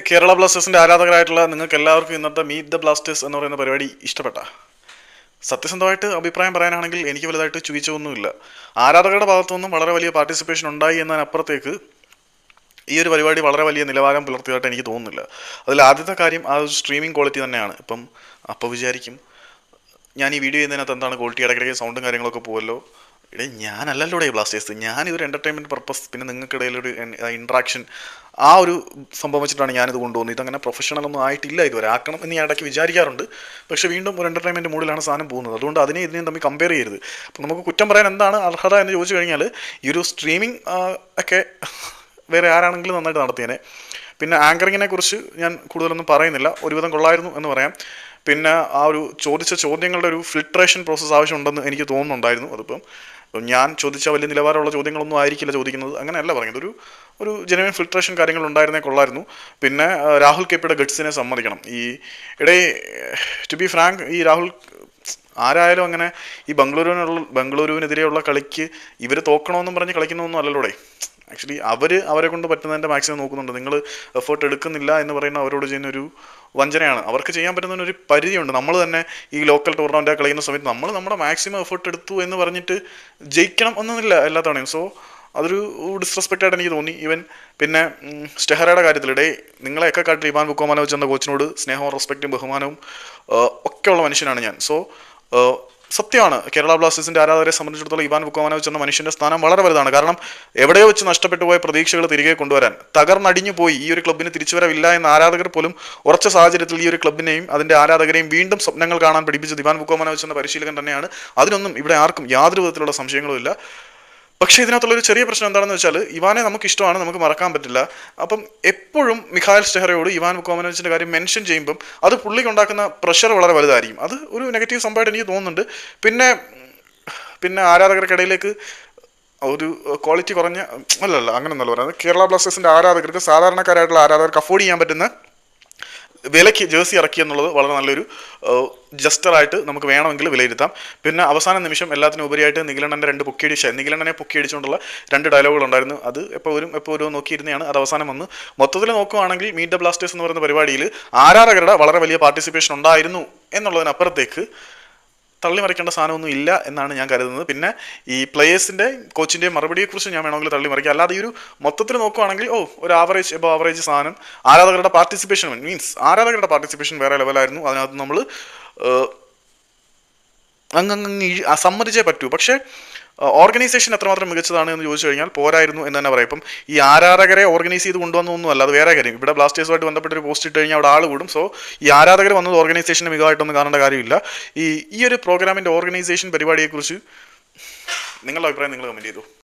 കേരള ബ്ലാസ്റ്റേഴ്സിന്റെ ആരാധകരായിട്ടുള്ള നിങ്ങൾക്ക് എല്ലാവർക്കും ഇന്നത്തെ മീറ്റ് ദ ബ്ലാസ്റ്റേഴ്സ് എന്ന് പറയുന്ന പരിപാടി ഇഷ്ടപ്പെട്ട? സത്യസന്ധമായിട്ട് അഭിപ്രായം പറയാനാണെങ്കിൽ എനിക്ക് വലുതായിട്ട് ചുയിച്ചൊന്നുമില്ല. ആരാധകരുടെ ഭാഗത്തുനിന്നും വളരെ വലിയ പാർട്ടിസിപ്പേഷൻ ഉണ്ടായി എന്നതിനപ്പുറത്തേക്ക് ഈ ഒരു പരിപാടി വളരെ വലിയ നിലവാരം പുലർത്തിയതായിട്ട് എനിക്ക് തോന്നുന്നില്ല. അതിൽ ആദ്യത്തെ കാര്യം ആ ഒരു സ്ട്രീമിംഗ് ക്വാളിറ്റി തന്നെയാണ്. അപ്പോൾ വിചാരിക്കും ഞാൻ ഈ വീഡിയോ ചെയ്യുന്നതിനകത്ത് എന്താണ് ക്വാളിറ്റി, ഇടയ്ക്കിടയ്ക്ക് സൗണ്ടും കാര്യങ്ങളൊക്കെ പോകുമല്ലോ. ഞാനല്ലല്ലോ ബ്ലാസ്റ്റേഴ്സ്, ഞാനിതൊരു എൻ്റർടൈൻമെൻറ്റ് പർപ്പസ്, പിന്നെ നിങ്ങൾക്കിടയിലൊരു ഇൻട്രാക്ഷൻ, ആ ഒരു സംഭവം വെച്ചിട്ടാണ് ഞാനിത് കൊണ്ടുപോകുന്നത്. ഇതങ്ങനെ പ്രൊഫഷണലൊന്നും ആയിട്ടില്ല, ഇതുവരെ ആക്കണം എന്ന് ഞാൻ ഇടയ്ക്ക് വിചാരിക്കാറുണ്ട്. പക്ഷേ വീണ്ടും ഒരു എൻ്റർടൈൻമെൻറ്റ് മൂഡിലാണ് സാധനം പോകുന്നത്. അതുകൊണ്ട് ഇതിനെയും തമ്മിൽ കമ്പയർ ചെയ്യരുത്. അപ്പോൾ നമുക്ക് കുറ്റം പറയാൻ എന്താണ് അർഹത എന്ന് ചോദിച്ചു കഴിഞ്ഞാൽ, ഈ ഒരു സ്ട്രീമിംഗ് ഒക്കെ വേറെ ആരാണെങ്കിലും നന്നായിട്ട് നടത്തിയേനെ. പിന്നെ ആങ്കറിങ്ങിനെ കുറിച്ച് ഞാൻ കൂടുതലൊന്നും പറയുന്നില്ല, ഒരുവിധം കൊള്ളായിരുന്നു എന്ന് പറയാം. പിന്നെ ആ ഒരു ചോദിച്ച ചോദ്യങ്ങളുടെ ഒരു ഫിൽട്രേഷൻ പ്രോസസ്സ് ആവശ്യമുണ്ടെന്ന് എനിക്ക് തോന്നുന്നുണ്ടായിരുന്നു. അതിപ്പം ഞാൻ ചോദിച്ച വലിയ നിലവാരമുള്ള ചോദ്യങ്ങളൊന്നും ആയിരിക്കില്ല ചോദിക്കുന്നത്, അങ്ങനെയല്ല പറയുന്നത്. ഒരു ജെനുവിൻ ഫിൽട്രേഷൻ കാര്യങ്ങൾ ഉണ്ടായിരുന്നേ കൊള്ളായിരുന്നു. പിന്നെ രാഹുൽ കെപ്പിയുടെ ഗട്ട്സിനെ സമ്മതിക്കണം. ടു ബി ഫ്രാങ്ക്, ഈ രാഹുൽ ആരായാലും അങ്ങനെ ഈ ബംഗളൂരുവിനെതിരെയുള്ള കളിക്ക് ഇവർ തോക്കണമെന്നും പറഞ്ഞ് കളിക്കുന്നൊന്നും അല്ലല്ലോടെ. ആക്ച്വലി അവരെ കൊണ്ട് പറ്റുന്നതിൻ്റെ മാക്സിമം നോക്കുന്നുണ്ട്. നിങ്ങൾ എഫേർട്ട് എടുക്കുന്നില്ല എന്ന് പറയുന്ന അവരോട് ചെയ്യുന്ന ഒരു വഞ്ചനയാണ്. അവർക്ക് ചെയ്യാൻ പറ്റുന്നതിനൊരു പരിധിയുണ്ട്. നമ്മൾ തന്നെ ഈ ലോക്കൽ ടൂർണമെൻറ്റ് കളിക്കുന്ന സമയത്ത് നമ്മൾ നമ്മുടെ മാക്സിമം എഫേർട്ട് എടുത്തു എന്ന് പറഞ്ഞിട്ട് ജയിക്കണം എന്നൊന്നുമില്ല എല്ലാ തവണയും. സോ അതൊരു ഡിസ്റെസ്പെക്റ്റായിട്ട് എനിക്ക് തോന്നി. പിന്നെ സ്റ്റെഹറയുടെ കാര്യത്തിൽ നിങ്ങളെയൊക്കെ കാട്ടി ഇവാൻ വുക്കോമാനോവിച്ച് എന്ന കോച്ചിനോട് സ്നേഹവും റെസ്പെക്റ്റും ബഹുമാനവും ഒക്കെയുള്ള മനുഷ്യനാണ് ഞാൻ. സോ സത്യമാണ്, കേരള ബ്ലാസ്റ്റേഴ്സിന്റെ ആരാധകരെ സംബന്ധിച്ചിടത്തോളം ഇവാൻ വുക്കോമാനോവിച്ച് എന്ന മനുഷ്യന്റെ സ്ഥാനം വളരെ വലുതാണ്. കാരണം എവിടെയോ വെച്ച് നഷ്ടപ്പെട്ടു പോയ പ്രതീക്ഷകൾ തിരികെ കൊണ്ടുവരാൻ, തകർന്നടിഞ്ഞു പോയി ഈ ഒരു ക്ലബ്ബിന് തിരിച്ചുവരവില്ല എന്ന ആരാധകർ പോലും ഉറച്ച സാഹചര്യത്തിൽ ഈ ഒരു ക്ലബ്ബിനെയും അതിന്റെ ആരാധകരെയും വീണ്ടും സ്വപ്നങ്ങൾ കാണാൻ പഠിപ്പിച്ചത് ഇവാൻ വുക്കോമാനോവിച്ച് എന്ന പരിശീലകൻ തന്നെയാണ്. അതിനൊന്നും ഇവിടെ ആർക്കും യാതൊരു വിധത്തിലുള്ള സംശയങ്ങളും ഇല്ല. പക്ഷേ ഇതിനകത്തുള്ളൊരു ചെറിയ പ്രശ്നം എന്താണെന്ന് വെച്ചാൽ, ഇവാനെ നമുക്ക് ഇഷ്ടമാണ്, നമുക്ക് മറക്കാൻ പറ്റില്ല. അപ്പം എപ്പോഴും മിഖായൽ സ്റ്റെഹറയോട് ഇവാൻ വുക്കോമാനോവിച്ചിന്റെ കാര്യം മെൻഷൻ ചെയ്യുമ്പം അത് പുള്ളിക്ക് ഉണ്ടാക്കുന്ന പ്രഷർ വളരെ വലുതായിരിക്കും. അത് ഒരു നെഗറ്റീവ് സംഭവമായിട്ട് എനിക്ക് തോന്നുന്നുണ്ട്. പിന്നെ ആരാധകർക്കിടയിലേക്ക് ഒരു ക്വാളിറ്റി കുറഞ്ഞ അങ്ങനെയൊന്നല്ല പറയുന്നത്. കേരള ബ്ലാസ്റ്റേഴ്സിന്റെ ആരാധകർക്ക്, സാധാരണക്കാരായിട്ടുള്ള ആരാധകർക്ക് അഫോർഡ് ചെയ്യാൻ പറ്റുന്ന വിലയ്ക്ക് ജേഴ്സി ഇറക്കി എന്നുള്ളത് വളരെ നല്ലൊരു ജസ്റ്ററായിട്ട് നമുക്ക് വേണമെങ്കിൽ വിലയിരുത്താം. പിന്നെ അവസാന നിമിഷം എല്ലാത്തിനും ഉപരിയായിട്ട് നിഖിലണ്ണനെ പൊക്കിയടിച്ചുകൊണ്ടുള്ള 2 ഡയലോഗുകൾ ഉണ്ടായിരുന്നു. അത് എപ്പോൾ വരും നോക്കിയിരുന്നതാണ്. അത് അവസാനം വന്ന് മൊത്തത്തിൽ നോക്കുകയാണെങ്കിൽ മീറ്റ് ദ ബ്ലാസ്റ്റേഴ്സ് എന്ന് പറയുന്ന പരിപാടിയിൽ ആരാധകരുടെ വളരെ വലിയ പാർട്ടിസിപ്പേഷൻ ഉണ്ടായിരുന്നു എന്നുള്ളതിനപ്പുറത്തേക്ക് തള്ളിമറിക്കേണ്ട സാധനമൊന്നും ഇല്ല എന്നാണ് ഞാൻ കരുതുന്നത്. പിന്നെ ഈ പ്ലേയേഴ്സിൻ്റെ കോച്ചിൻ്റെയും മറുപടിയെക്കുറിച്ച് ഞാൻ വേണമെങ്കിൽ തള്ളിമറിക്കാം. അല്ലാതെ ഈ ഒരു മൊത്തത്തിൽ നോക്കുകയാണെങ്കിൽ ഒരു ആവറേജ് സാധനം. ആരാധകരുടെ പാർട്ടിസിപ്പേഷൻ വേറെ ലെവലായിരുന്നു. അതിനകത്ത് നമ്മൾ സമ്മതിച്ചേ പറ്റൂ. പക്ഷേ ഓർഗനൈസേഷൻ എത്രമാത്രം മികച്ചതാണ് എന്ന് ചോദിച്ചു കഴിഞ്ഞാൽ പോരായിരുന്നു എന്ന് തന്നെ പറയാം. ഈ ആരാധകരെ ഓർഗനൈസ് ചെയ്ത് കൊണ്ടുവന്നൊന്നുമല്ല, അത് വേറെ കാര്യം. ഇവിടെ ബ്ലാസ്റ്റേഴ്സുമായിട്ട് ബന്ധപ്പെട്ടൊരു പോസ്റ്റ് ഇട്ട് കഴിഞ്ഞാൽ അവിടെ ആൾ കൂടും. സോ ഈ ആരാധകർ വന്നത് ഓർഗനൈസേഷൻ്റെ മികവായിട്ടൊന്നും കാണേണ്ട കാര്യമില്ല. ഈ ഒരു പ്രോഗ്രാമിൻ്റെ ഓർഗനൈസേഷൻ പരിപാടിയെക്കുറിച്ച് നിങ്ങളുടെ അഭിപ്രായം നിങ്ങൾ കമൻറ്റ് ചെയ്തു.